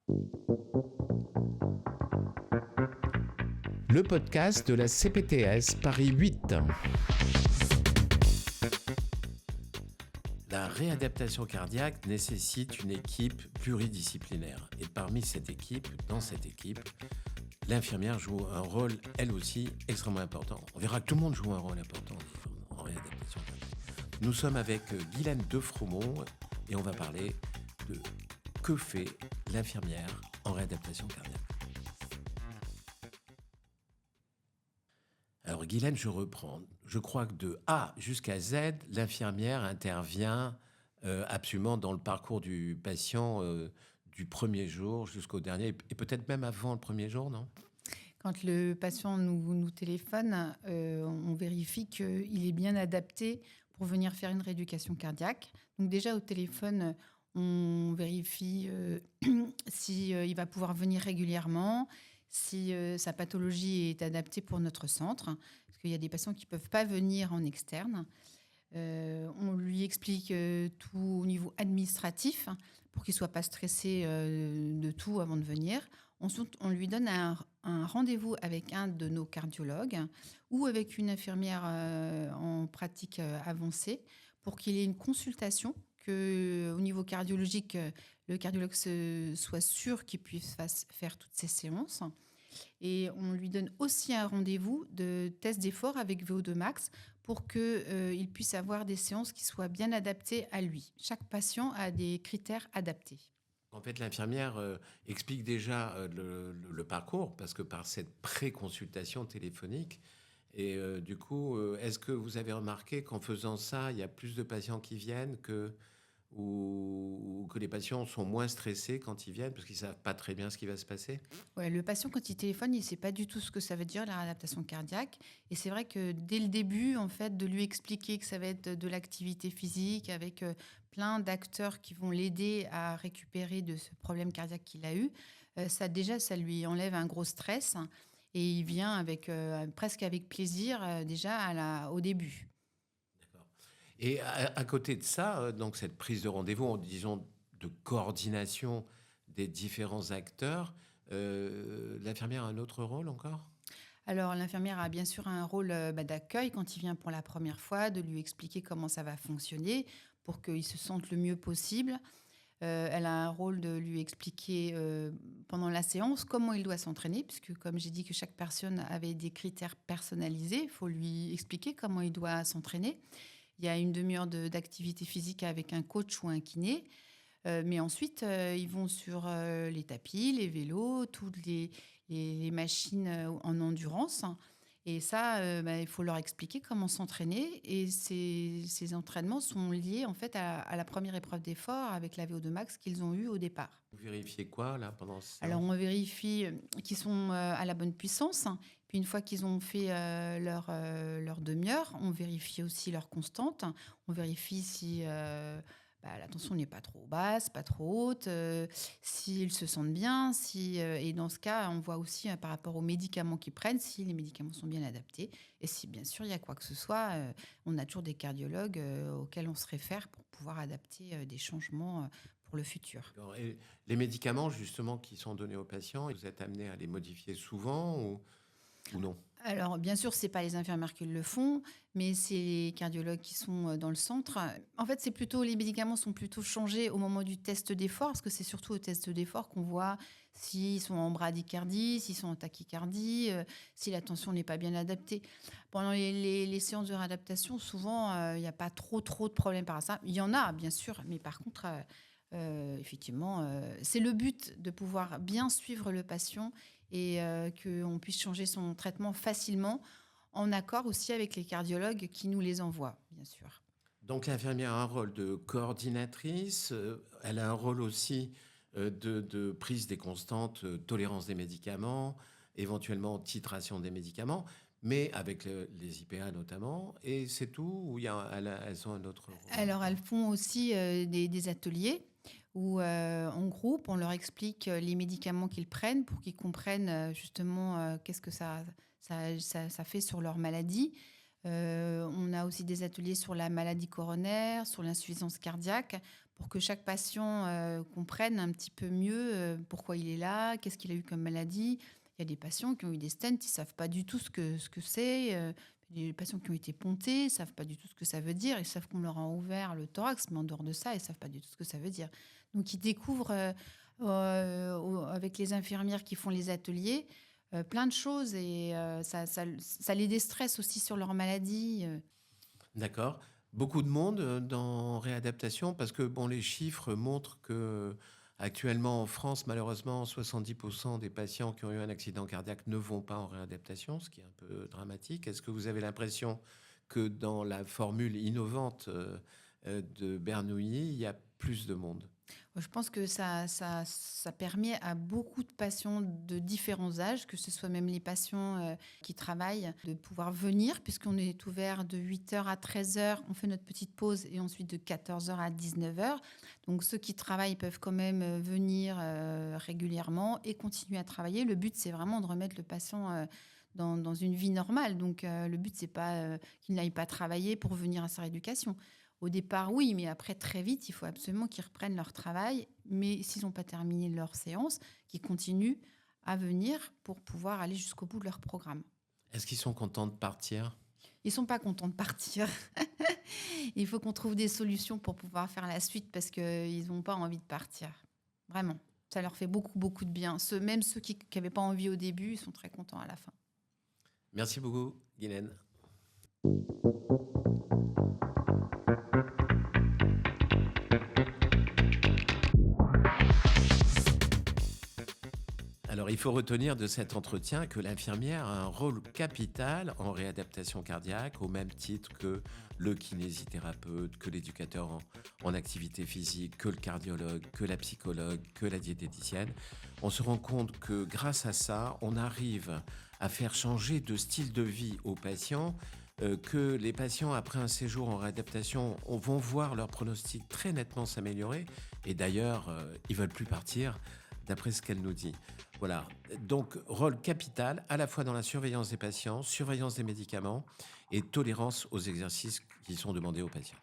Le podcast de la CPTS Paris 8. La réadaptation cardiaque nécessite une équipe pluridisciplinaire. Et parmi dans cette équipe, l'infirmière joue un rôle, elle aussi, extrêmement important. On verra que tout le monde joue un rôle important en réadaptation cardiaque. Nous sommes avec Guylaine Defromont et on va parler de que fait l'infirmière en réadaptation cardiaque. Alors Guylaine, je reprends. Je crois que de A jusqu'à Z, l'infirmière intervient absolument dans le parcours du patient du premier jour jusqu'au dernier, et peut-être même avant le premier jour, non ? Quand le patient nous téléphone, on vérifie qu'il est bien adapté pour venir faire une rééducation cardiaque. Donc déjà au téléphone, on vérifie s'il va pouvoir venir régulièrement, si sa pathologie est adaptée pour notre centre, parce qu'il y a des patients qui ne peuvent pas venir en externe. On lui explique tout au niveau administratif pour qu'il ne soit pas stressé de tout avant de venir. Ensuite, on lui donne un rendez-vous avec un de nos cardiologues ou avec une infirmière en pratique avancée pour qu'il ait une consultation, qu'au niveau cardiologique, le cardiologue soit sûr qu'il puisse faire toutes ces séances. Et on lui donne aussi un rendez-vous de test d'effort avec VO2 max pour qu'il puisse avoir des séances qui soient bien adaptées à lui. Chaque patient a des critères adaptés. En fait, l'infirmière explique déjà le parcours, parce que par cette pré-consultation téléphonique, et du coup, est-ce que vous avez remarqué qu'en faisant ça, il y a plus de patients qui viennent ou que les patients sont moins stressés quand ils viennent parce qu'ils ne savent pas très bien ce qui va se passer ? Ouais, le patient, quand il téléphone, il ne sait pas du tout ce que ça veut dire, la réadaptation cardiaque. Et c'est vrai que dès le début, en fait, de lui expliquer que ça va être de l'activité physique avec plein d'acteurs qui vont l'aider à récupérer de ce problème cardiaque qu'il a eu, ça lui enlève un gros stress. Et il vient presque avec plaisir déjà au début. Et à côté de ça, donc cette prise de rendez-vous, disons, de coordination des différents acteurs, l'infirmière a un autre rôle encore ? Alors, l'infirmière a bien sûr un rôle d'accueil quand il vient pour la première fois, de lui expliquer comment ça va fonctionner pour qu'il se sente le mieux possible. Elle a un rôle de lui expliquer pendant la séance comment il doit s'entraîner, puisque comme j'ai dit que chaque personne avait des critères personnalisés, il faut lui expliquer comment il doit s'entraîner. Il y a une demi-heure d'activité physique avec un coach ou un kiné. Mais ensuite, ils vont sur les tapis, les vélos, toutes les machines en endurance. Et ça, il faut leur expliquer comment s'entraîner. Et ces entraînements sont liés en fait à la première épreuve d'effort avec la VO2 max qu'ils ont eue au départ. Vous vérifiez quoi là pendant ça ? Alors, on vérifie qu'ils sont à la bonne puissance. Puis une fois qu'ils ont fait leur demi-heure, on vérifie aussi leur constante. On vérifie si la tension n'est pas trop basse, pas trop haute, s'ils se sentent bien. Et dans ce cas, on voit aussi par rapport aux médicaments qu'ils prennent, si les médicaments sont bien adaptés. Et si bien sûr il y a quoi que ce soit, on a toujours des cardiologues auxquels on se réfère pour pouvoir adapter des changements pour le futur. Et les médicaments justement qui sont donnés aux patients, vous êtes amené à les modifier souvent ou non ? Alors, bien sûr, ce n'est pas les infirmières qui le font, mais c'est les cardiologues qui sont dans le centre. En fait, les médicaments sont plutôt changés au moment du test d'effort, parce que c'est surtout au test d'effort qu'on voit s'ils sont en bradycardie, s'ils sont en tachycardie, si la tension n'est pas bien adaptée. Pendant les séances de réadaptation, souvent, il n'y a pas trop de problèmes par ça. Il y en a, bien sûr, mais par contre... effectivement, c'est le but de pouvoir bien suivre le patient et qu'on puisse changer son traitement facilement, en accord aussi avec les cardiologues qui nous les envoient, bien sûr. Donc l'infirmière a un rôle de coordinatrice, elle a un rôle aussi de prise des constantes, tolérance des médicaments, éventuellement titration des médicaments, mais avec les IPA notamment, et c'est tout, ou elles ont un autre rôle ? Alors elles font aussi des ateliers où en groupe, on leur explique les médicaments qu'ils prennent pour qu'ils comprennent justement qu'est-ce que ça fait sur leur maladie. On a aussi des ateliers sur la maladie coronaire, sur l'insuffisance cardiaque, pour que chaque patient comprenne un petit peu mieux pourquoi il est là, qu'est-ce qu'il a eu comme maladie. Il y a des patients qui ont eu des stents, ils ne savent pas du tout ce que c'est. Des patients qui ont été pontés, ils ne savent pas du tout ce que ça veut dire. Ils savent qu'on leur a ouvert le thorax, mais en dehors de ça, ils ne savent pas du tout ce que ça veut dire. Donc, ils découvrent, avec les infirmières qui font les ateliers, plein de choses et ça les déstresse aussi sur leur maladie. D'accord. Beaucoup de monde dans réadaptation parce que bon, les chiffres montrent que actuellement en France, malheureusement, 70% des patients qui ont eu un accident cardiaque ne vont pas en réadaptation, ce qui est un peu dramatique. Est-ce que vous avez l'impression que dans la formule innovante de Bernoulli, il y a plus de monde? Je pense que ça permet à beaucoup de patients de différents âges, que ce soit même les patients qui travaillent, de pouvoir venir, puisqu'on est ouvert de 8h à 13h, on fait notre petite pause, et ensuite de 14h à 19h. Donc ceux qui travaillent peuvent quand même venir régulièrement et continuer à travailler. Le but, c'est vraiment de remettre le patient dans une vie normale. Donc le but, c'est pas qu'il n'aille pas travailler pour venir à sa rééducation. Au départ, oui, mais après, très vite, il faut absolument qu'ils reprennent leur travail. Mais s'ils n'ont pas terminé leur séance, qu'ils continuent à venir pour pouvoir aller jusqu'au bout de leur programme. Est-ce qu'ils sont contents de partir? Ils ne sont pas contents de partir. Il faut qu'on trouve des solutions pour pouvoir faire la suite parce qu'ils n'ont pas envie de partir. Vraiment. Ça leur fait beaucoup, beaucoup de bien. Même ceux qui n'avaient pas envie au début, ils sont très contents à la fin. Merci beaucoup, Guylaine. Alors, il faut retenir de cet entretien que l'infirmière a un rôle capital en réadaptation cardiaque, au même titre que le kinésithérapeute, que l'éducateur en activité physique, que le cardiologue, que la psychologue, que la diététicienne. On se rend compte que grâce à ça, on arrive à faire changer de style de vie aux patients, que les patients, après un séjour en réadaptation, vont voir leur pronostic très nettement s'améliorer. Et d'ailleurs, ils ne veulent plus partir, d'après ce qu'elle nous dit. Voilà, donc rôle capital à la fois dans la surveillance des patients, surveillance des médicaments et tolérance aux exercices qui sont demandés aux patients.